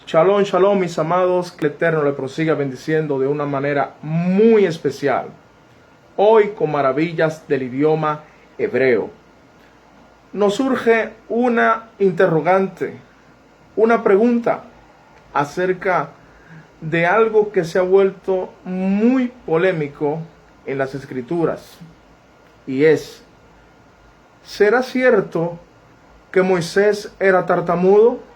Shalom, shalom, mis amados, que el Eterno le prosiga bendiciendo de una manera muy especial. Hoy con maravillas del idioma hebreo. Nos surge una interrogante, una pregunta acerca de algo que se ha vuelto muy polémico en las Escrituras. Y es, ¿será cierto que Moisés era tartamudo?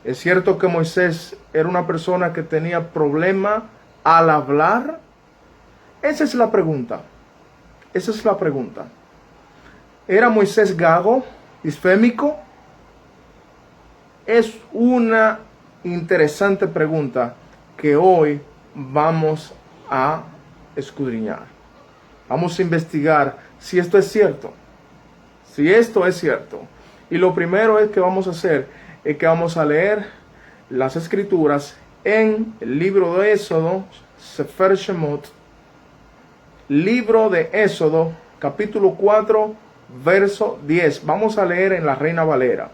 ¿Es cierto que Moisés era una persona que tenía problema al hablar? Esa es la pregunta. Esa es la pregunta. ¿Era Moisés gago, disfémico? Es una interesante pregunta que hoy vamos a escudriñar. Vamos a investigar si esto es cierto. Si esto es cierto. Y lo primero es que vamos a hacer es que vamos a leer las escrituras en el libro de Éxodo, Sefer Shemot, libro de Éxodo, capítulo 4, verso 10. Vamos a leer en la Reina Valera.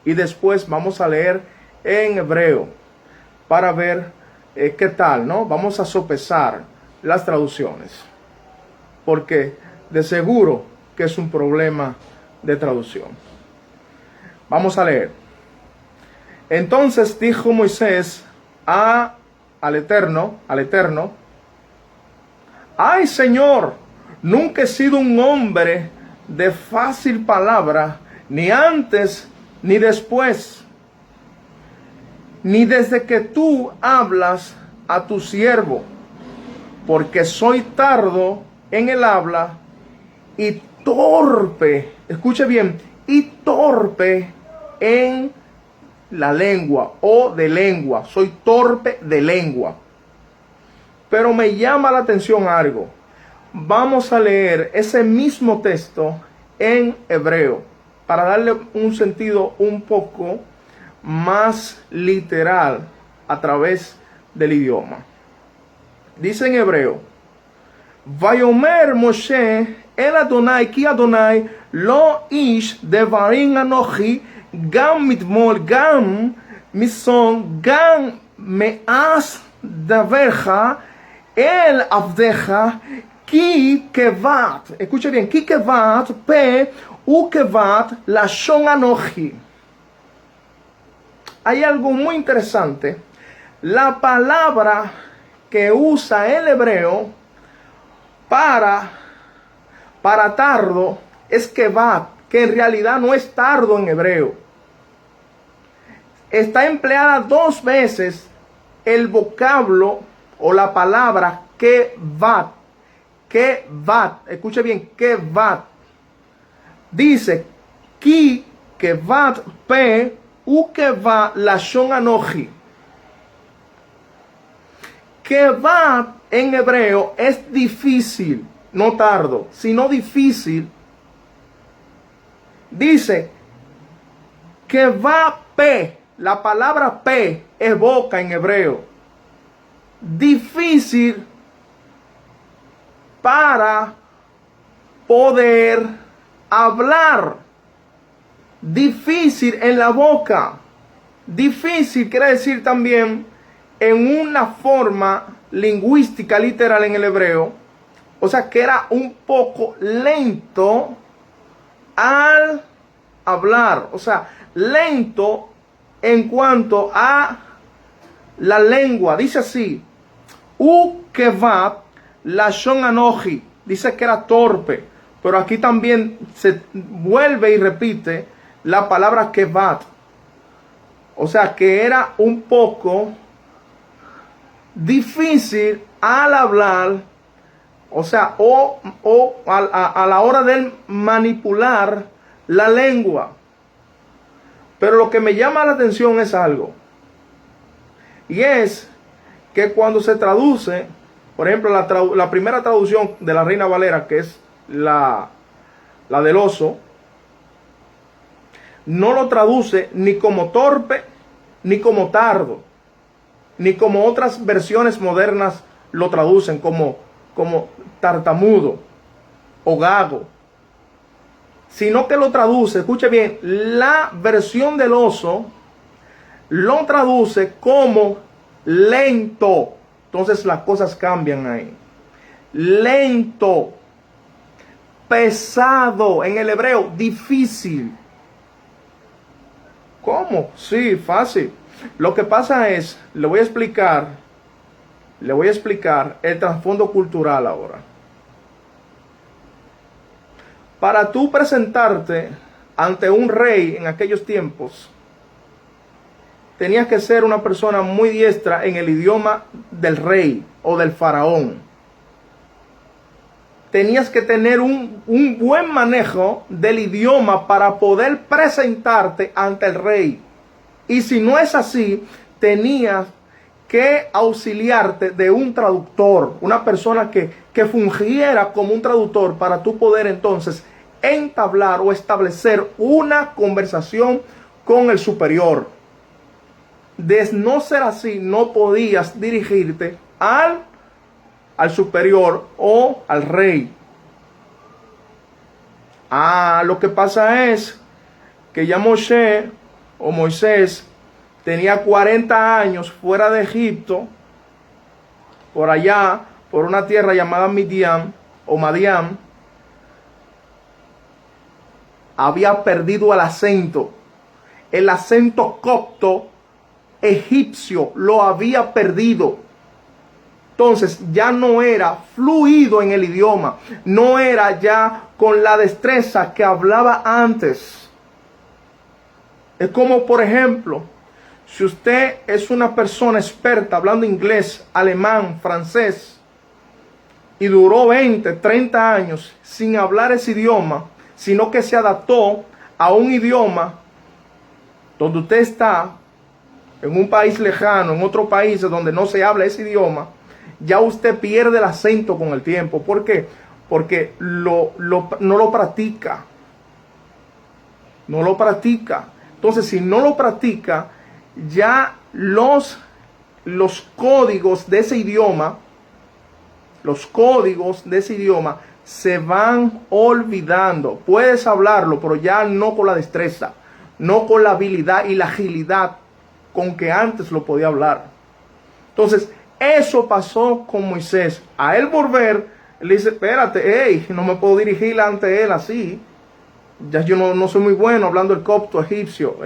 Y después vamos a leer en hebreo para ver qué tal, ¿no? Vamos a sopesar las traducciones. Porque de seguro que es un problema de traducción. Vamos a leer. Entonces dijo Moisés al Eterno, ay Señor, nunca he sido un hombre de fácil palabra, ni antes ni después, ni desde que tú hablas a tu siervo, porque soy tardo en el habla y torpe, escuche bien, y torpe en la lengua o de lengua. Soy torpe de lengua. Pero me llama la atención algo. Vamos a leer ese mismo texto en hebreo para darle un sentido un poco más literal a través del idioma. Dice en hebreo: Vayomer Moshe el Adonai ki Adonai lo ish devarim anochi gam mitmol gam mison gam me'as daverja el avdeja ki kevat. Escuche bien, ki kevat pe u kevat lashon anochi. Hay algo muy interesante. La palabra que usa el hebreo para tardo es kevat, que en realidad no es tardo en hebreo. Está empleada dos veces el vocablo o la palabra kevat. Kevat, escuche bien, kevat. Dice ki kevat pe u kevat lashon anochi. Kevat en hebreo es difícil, no tardo, sino difícil. Dice que va pe, la palabra pe es boca en hebreo. Difícil para poder hablar. Difícil en la boca. Difícil quiere decir también en una forma lingüística literal en el hebreo. O sea que era un poco lento al hablar. O sea, lento en cuanto a la lengua. Dice así: U kevat lashon anochi. Dice que era torpe. Pero aquí también se vuelve y repite la palabra kevat. O sea que era un poco difícil al hablar. O sea, a la hora de manipular la lengua. Pero lo que me llama la atención es algo. Y es que cuando se traduce, por ejemplo, la primera traducción de la Reina Valera, que es la del oso, no lo traduce ni como torpe, ni como tardo, ni como otras versiones modernas lo traducen como tartamudo o gago. sino que lo traduce, escuche bien, la versión del oso lo traduce como lento. Entonces las cosas cambian ahí. Lento, pesado, en el hebreo, difícil. ¿Cómo? Sí, fácil. Lo que pasa es, le voy a explicar el trasfondo cultural ahora. Para tú presentarte ante un rey en aquellos tiempos, tenías que ser una persona muy diestra en el idioma del rey o del faraón. Tenías que tener un buen manejo del idioma para poder presentarte ante el rey. Y si no es así, tenías que auxiliarte de un traductor, una persona que fungiera como un traductor para tú poder entonces entablar o establecer una conversación con el superior. De no ser así, no podías dirigirte al superior o al rey. Lo que pasa es que ya Moisés tenía 40 años fuera de Egipto, por allá, por una tierra llamada Midian o Madián. Había perdido el acento copto egipcio lo había perdido. Entonces ya no era fluido en el idioma, no era ya con la destreza que hablaba antes. Es como, por ejemplo, si usted es una persona experta hablando inglés, alemán, francés, y duró 20, 30 años sin hablar ese idioma, sino que se adaptó a un idioma donde usted está en un país lejano, en otro país donde no se habla ese idioma, ya usted pierde el acento con el tiempo. ¿Por qué? Porque no lo practica. No lo practica. Entonces, si no lo practica, ya los códigos de ese idioma, se van olvidando. Puedes hablarlo, pero ya no con la destreza, no con la habilidad y la agilidad con que antes lo podía hablar. Entonces, eso pasó con Moisés. A él volver, él dice, espérate, no me puedo dirigir ante él así. Ya yo no soy muy bueno hablando el copto egipcio.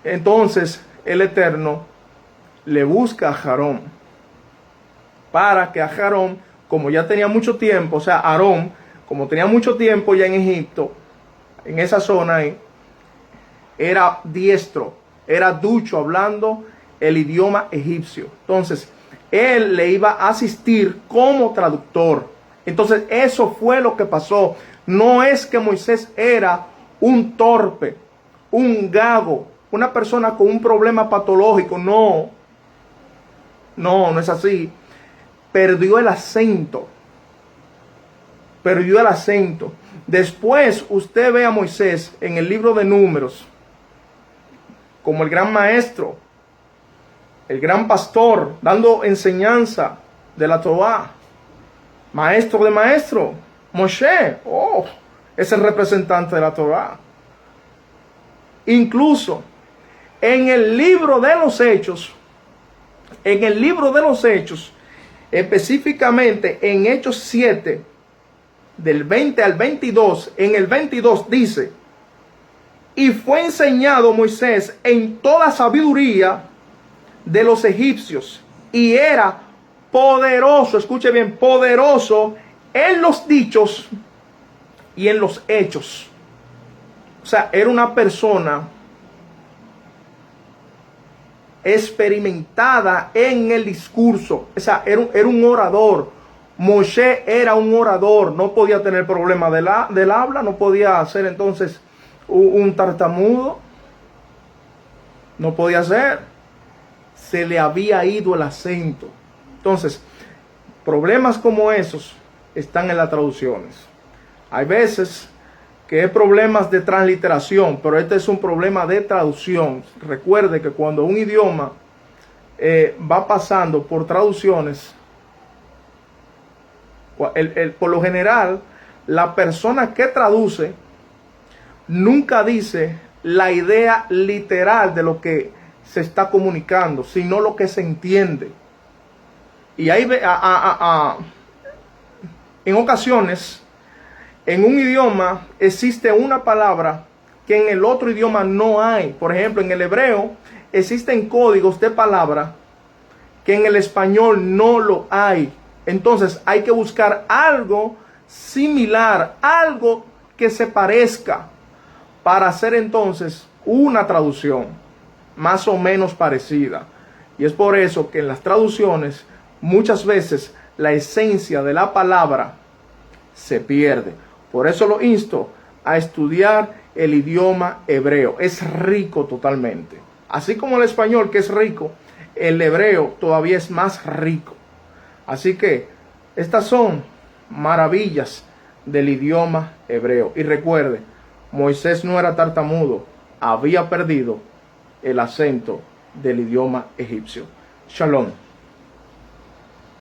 Entonces, el Eterno le busca a Aarón, para que a Aarón, como ya tenía mucho tiempo, o sea, Aarón, como tenía mucho tiempo ya en Egipto, en esa zona ahí, era diestro, era ducho hablando el idioma egipcio. Entonces, él le iba a asistir como traductor. Entonces, eso fue lo que pasó. No es que Moisés era un torpe, un gago, una persona con un problema patológico. No es así. Perdió el acento. Después usted ve a Moisés en el libro de Números como el gran maestro, el gran pastor, dando enseñanza de la Torá. Maestro de maestro. Moshe, es el representante de la Torá. Incluso en el libro de los Hechos, específicamente en Hechos 7, del 20 al 22, en el 22 dice, y fue enseñado Moisés en toda sabiduría de los egipcios, y era poderoso, escuche bien, poderoso en los dichos y en los hechos. O sea, era una persona experimentada en el discurso. O sea, era un orador. Moshe era un orador. No podía tener problema del habla. No podía ser entonces un tartamudo. No podía ser. Se le había ido el acento. Entonces, problemas como esos están en las traducciones. Hay veces que hay problemas de transliteración, pero este es un problema de traducción. Recuerde que cuando un idioma va pasando por traducciones, por lo general, la persona que traduce nunca dice la idea literal de lo que se está comunicando, sino lo que se entiende. Y hay en ocasiones, en un idioma existe una palabra que en el otro idioma no hay. Por ejemplo, en el hebreo existen códigos de palabra que en el español no lo hay. Entonces hay que buscar algo similar, algo que se parezca, para hacer entonces una traducción más o menos parecida. Y es por eso que en las traducciones muchas veces la esencia de la palabra se pierde. Por eso lo insto a estudiar el idioma hebreo. Es rico totalmente. Así como el español, que es rico, el hebreo todavía es más rico. Así que estas son maravillas del idioma hebreo. Y recuerde, Moisés no era tartamudo, había perdido el acento del idioma egipcio. Shalom.